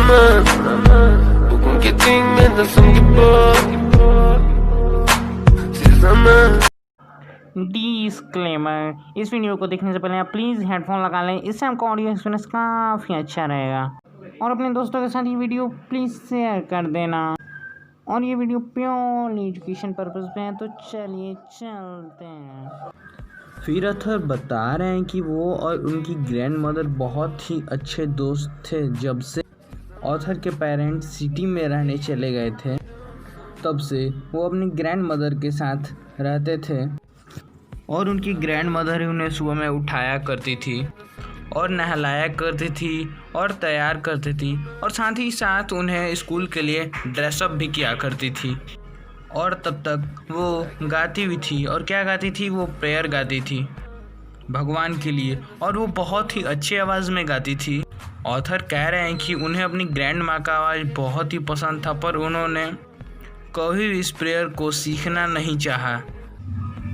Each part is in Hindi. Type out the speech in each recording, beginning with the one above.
Bukong kiting minta डिस्क्लेमर, इस वीडियो को देखने से पहले आप प्लीज़ हेडफोन लगा लें, इससे आपका ऑडियो एक्सपीरियंस काफ़ी अच्छा रहेगा। और अपने दोस्तों के साथ ये वीडियो प्लीज़ शेयर कर देना। और ये वीडियो प्योरली एजुकेशन पर्पज़ पे है, तो चलिए चलते हैं। फिर अथर बता रहे हैं कि वो और उनकी ग्रैंड मदर बहुत ही अच्छे दोस्त थे। जब से ऑथर के पेरेंट्स सिटी में रहने चले गए थे, तब से वो अपनी ग्रैंड मदर के साथ रहते थे। और उनकी ग्रैंड मदर ही उन्हें सुबह में उठाया करती थी और नहलाया करती थी और तैयार करती थी, और साथ ही साथ उन्हें स्कूल के लिए ड्रेसअप भी किया करती थी। और तब तक वो गाती भी थी। और क्या गाती थी? वो प्रेयर गाती थी भगवान के लिए, और वो बहुत ही अच्छी आवाज़ में गाती थी। ऑथर कह रहे हैं कि उन्हें अपनी ग्रैंड माँ का आवाज़ बहुत ही पसंद था, पर उन्होंने कभी भी इस प्रेयर को सीखना नहीं चाहा।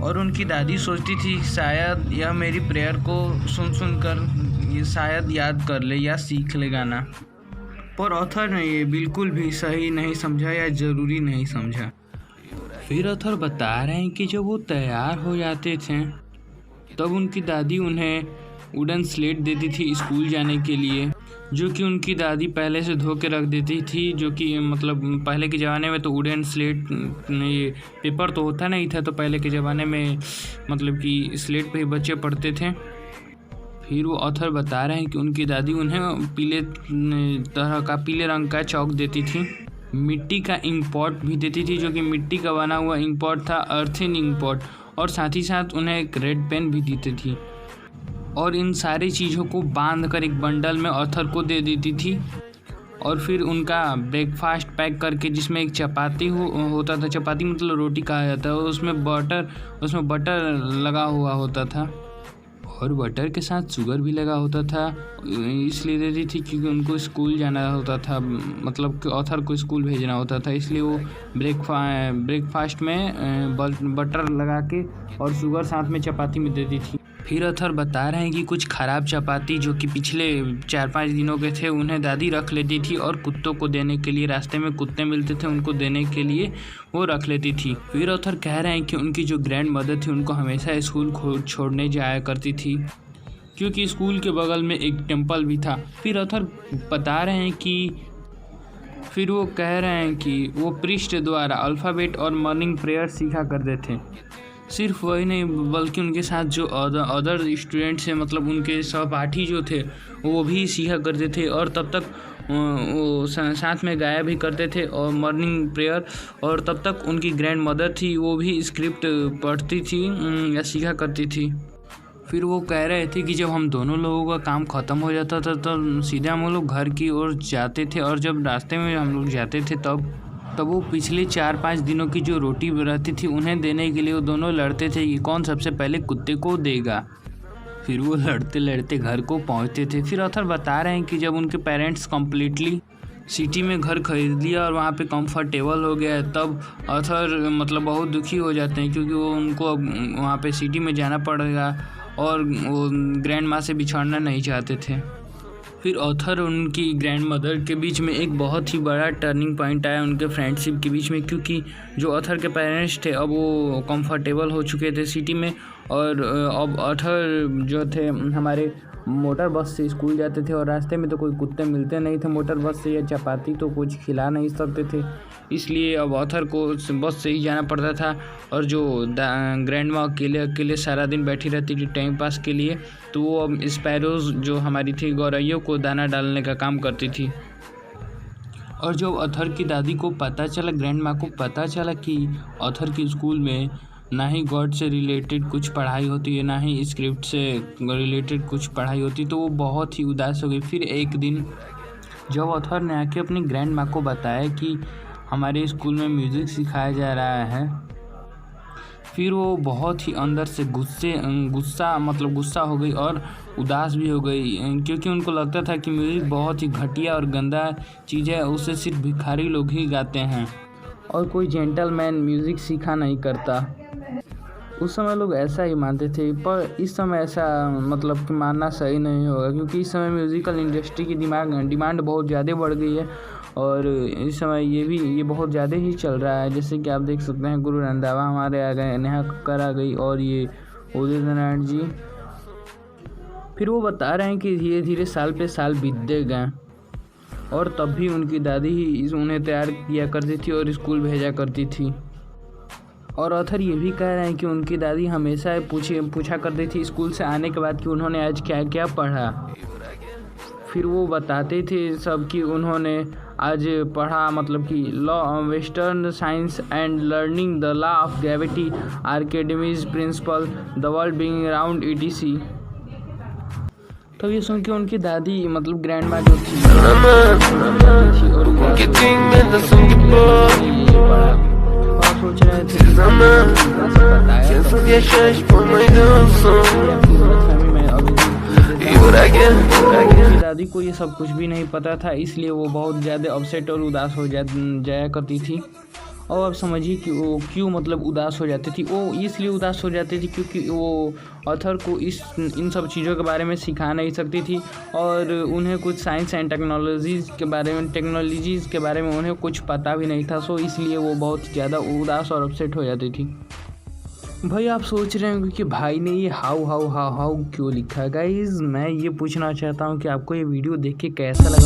और उनकी दादी सोचती थी शायद यह मेरी प्रेयर को सुन कर ये शायद याद कर ले या सीख ले गाना। पर ऑथर ने ये बिल्कुल भी सही नहीं समझा या ज़रूरी नहीं समझा। फिर ऑथर बता रहे हैं कि जब वो तैयार हो जाते थे, तब उनकी दादी उन्हें वुडन स्लेट देती थी स्कूल जाने के लिए, जो कि उनकी दादी पहले से धो के रख देती थी। जो कि मतलब पहले के ज़माने में तो वुडन स्लेट ये पेपर तो होता नहीं था, तो पहले के ज़माने में मतलब कि स्लेट पे ही बच्चे पढ़ते थे। फिर वो ऑथर बता रहे हैं कि उनकी दादी उन्हें पीले रंग का चौक देती थी, मिट्टी का इंक पॉट भी देती थी, जो कि मिट्टी का बना हुआ इंक पॉट था, अर्थिन इंक पॉट। और साथ ही साथ उन्हें एक रेड पेन भी देती थी। और इन सारी चीज़ों को बांध कर एक बंडल में ऑथर को दे देती थी। और फिर उनका ब्रेकफास्ट पैक करके, जिसमें एक चपाती होता था, चपाती मतलब रोटी कहा जाता है, उसमें बटर लगा हुआ होता था, और बटर के साथ शुगर भी लगा होता था। इसलिए देती थी क्योंकि उनको स्कूल जाना होता था, मतलब कि ऑथर को स्कूल भेजना होता था, इसलिए वो ब्रेकफास्ट में बटर लगा के और शुगर साथ में चपाती में देती थी। फिर ऑथर बता रहे हैं कि कुछ ख़राब चपाती जो कि पिछले 4-5 दिनों के थे, उन्हें दादी रख लेती थी, और कुत्तों को देने के लिए, रास्ते में कुत्ते मिलते थे उनको देने के लिए वो रख लेती थी। फिर ऑथर कह रहे हैं कि उनकी जो ग्रैंड मदर थी उनको हमेशा स्कूल छोड़ने जाया करती थी, क्योंकि स्कूल के बगल में एक टेम्पल भी था। फिर ऑथर बता रहे हैं कि फिर वो कह रहे हैं कि वो प्रीस्ट द्वारा अल्फ़ाबेट और मॉर्निंग प्रेयर सीखा करते थे। सिर्फ वही नहीं, बल्कि उनके साथ जो अदर स्टूडेंट्स हैं, मतलब उनके सहपाठी जो थे, वो भी सीखा करते थे। और तब तक वो साथ में गाया भी करते थे और मॉर्निंग प्रेयर। और तब तक उनकी ग्रैंड मदर थी, वो भी स्क्रिप्ट पढ़ती थी या सीखा करती थी। फिर वो कह रहे थे कि जब हम दोनों लोगों का काम ख़त्म हो जाता था, तो सीधे हम लोग घर की ओर जाते थे, और जब रास्ते में हम लोग जाते थे, तब वो पिछले 4-5 दिनों की जो रोटी रहती थी उन्हें देने के लिए वो दोनों लड़ते थे कि कौन सबसे पहले कुत्ते को देगा। फिर वो लड़ते लड़ते घर को पहुंचते थे। फिर ऑथर बता रहे हैं कि जब उनके पेरेंट्स कम्प्लीटली सिटी में घर खरीद लिया और वहाँ पे कंफर्टेबल हो गया है, तब ऑथर मतलब बहुत दुखी हो जाते हैं, क्योंकि वो उनको अब वहाँ पे सिटी में जाना पड़ेगा, और वो ग्रैंड माँ से बिछड़ना नहीं चाहते थे। फिर ऑथर और उनकी ग्रैंड मदर के बीच में एक बहुत ही बड़ा टर्निंग पॉइंट आया उनके फ्रेंडशिप के बीच में, क्योंकि जो ऑथर के पेरेंट्स थे अब वो कंफर्टेबल हो चुके थे सिटी में, और अब ऑथर जो थे हमारे मोटर बस से स्कूल जाते थे, और रास्ते में तो कोई कुत्ते मिलते नहीं थे मोटर बस से, या चपाती तो कुछ खिला नहीं सकते थे, इसलिए अब ऑथर को बस से ही जाना पड़ता था। और जो ग्रैंड माँ अकेले सारा दिन बैठी रहती थी टाइम पास के लिए, तो वो अब स्पैरोज़ जो हमारी थी गौरैयों को दाना डालने का काम करती थी। और जब ऑथर की दादी को पता चला, ग्रैंड माँ को पता चला कि ऑथर की स्कूल में ना ही गॉड से रिलेटेड कुछ पढ़ाई होती है, ना ही स्क्रिप्ट से रिलेटेड कुछ पढ़ाई होती, तो वो बहुत ही उदास हो गई। फिर एक दिन जब ऑथर ने आके अपनी ग्रैंड माँ को बताया कि हमारे स्कूल में म्यूज़िक सिखाया जा रहा है, फिर वो बहुत ही अंदर से गुस्सा हो गई और उदास भी हो गई, क्योंकि उनको लगता था कि म्यूज़िक बहुत ही घटिया और गंदा चीज़ है, उसे सिर्फ भिखारी लोग ही गाते हैं और कोई जेंटलमैन म्यूज़िक सीखा नहीं करता। उस समय लोग ऐसा ही मानते थे, पर इस समय ऐसा मतलब कि मानना सही नहीं होगा, क्योंकि इस समय म्यूज़िकल इंडस्ट्री की डिमांड बहुत ज़्यादा बढ़ गई है और इस समय ये बहुत ज़्यादा ही चल रहा है। जैसे कि आप देख सकते हैं गुरु रंधावा हमारे आ गए, नेहा कक्कर आ गई और ये उदित नारायण जी। फिर वो बता रहे हैं कि धीरे धीरे साल पे साल बीतते गए और तब भी उनकी दादी ही उन्हें तैयार किया करती थी और स्कूल भेजा करती थी। और ऑथर ये भी कह रहे हैं कि उनकी दादी हमेशा पूछा करती थी स्कूल से आने के बाद कि उन्होंने आज क्या क्या पढ़ा। फिर वो बताते थे सब कि उन्होंने आज पढ़ा मतलब कि law western science and learning the law of gravity Archimedes principal the world being around ETC। तो ये सुन के उनकी दादी मतलब ग्रैंड माँ जो थी और सोच रहे थे दादी को ये सब कुछ भी नहीं पता था, इसलिए वो बहुत ज़्यादा अपसेट और उदास हो जाया करती थी। और अब समझिए कि वो क्यों मतलब उदास हो जाती थी। वो इसलिए उदास हो जाती थी क्योंकि वो ऑथर को इन सब चीज़ों के बारे में सिखा नहीं सकती थी और उन्हें कुछ साइंस एंड टेक्नोलॉजीज़ के बारे में उन्हें कुछ पता भी नहीं था। सो इसलिए वो बहुत ज़्यादा उदास और अपसेट हो जाती थी। भाई आप सोच रहे होंगे कि भाई ने ये हाउ क्यों लिखा है। गाइज मैं ये पूछना चाहता हूँ कि आपको ये वीडियो देख के कैसा लगा।